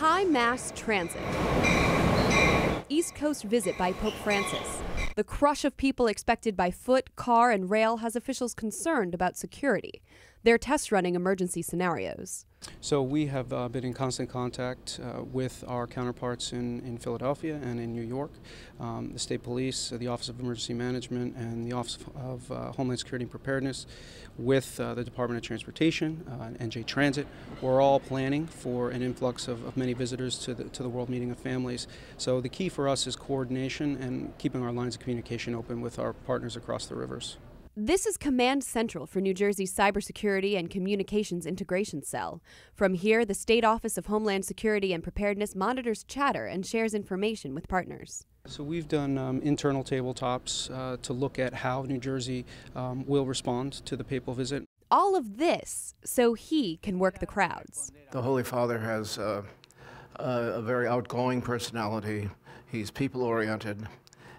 High Mass Transit. East Coast visit by Pope Francis. The crush of people expected by foot, car, and rail has officials concerned about security. They're test running emergency scenarios. So we have been in constant contact with our counterparts in Philadelphia and in New York, the State Police, the Office of Emergency Management, and the Office of Homeland Security and Preparedness, with the Department of Transportation, NJTV. We're all planning for an influx of many visitors to the World Meeting of Families. So the key for us is coordination and keeping our lines of communication open with our partners across the rivers. This is Command Central for New Jersey's Cybersecurity and Communications Integration Cell. From here, the State Office of Homeland Security and Preparedness monitors chatter and shares information with partners. So we've done internal tabletops to look at how New Jersey will respond to the papal visit. All of this so he can work the crowds. The Holy Father has a very outgoing personality. He's people-oriented.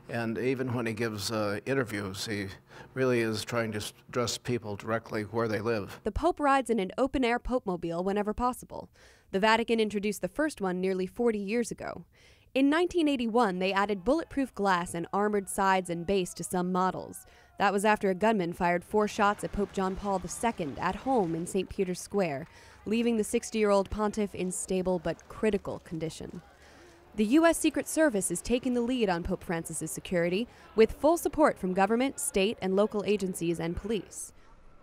And even when he gives interviews, he really is trying to address people directly where they live. The Pope rides in an open-air Pope-mobile whenever possible. The Vatican introduced the first one nearly 40 years ago. In 1981, they added bulletproof glass and armored sides and base to some models. That was after a gunman fired 4 shots at Pope John Paul II at home in St. Peter's Square, leaving the 60-year-old pontiff in stable but critical condition. The U.S. Secret Service is taking the lead on Pope Francis's security, with full support from government, state, and local agencies and police.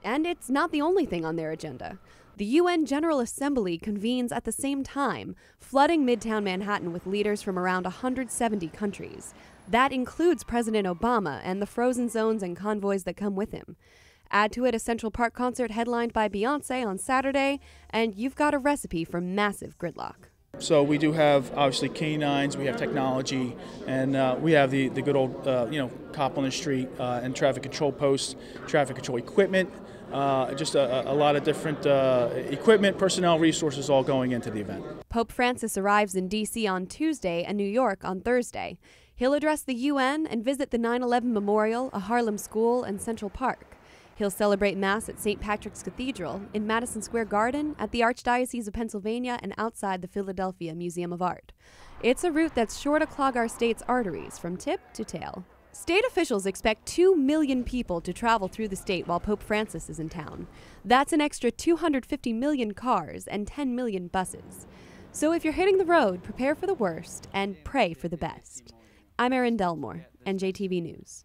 And it's not the only thing on their agenda. The UN General Assembly convenes at the same time, flooding Midtown Manhattan with leaders from around 170 countries. That includes President Obama and the frozen zones and convoys that come with him. Add to it a Central Park concert headlined by Beyoncé on Saturday, and you've got a recipe for massive gridlock. So we do have, obviously, canines, we have technology, and we have the good old, cop on the street and traffic control posts, traffic control equipment, just a lot of different equipment, personnel, resources all going into the event. Pope Francis arrives in D.C. on Tuesday and New York on Thursday. He'll address the UN and visit the 9/11 Memorial, a Harlem school, and Central Park. He'll celebrate Mass at St. Patrick's Cathedral, in Madison Square Garden, at the Archdiocese of Pennsylvania, and outside the Philadelphia Museum of Art. It's a route that's sure to clog our state's arteries from tip to tail. State officials expect 2 million people to travel through the state while Pope Francis is in town. That's an extra 250 million cars and 10 million buses. So if you're hitting the road, prepare for the worst and pray for the best. I'm Erin Delmore, NJTV News.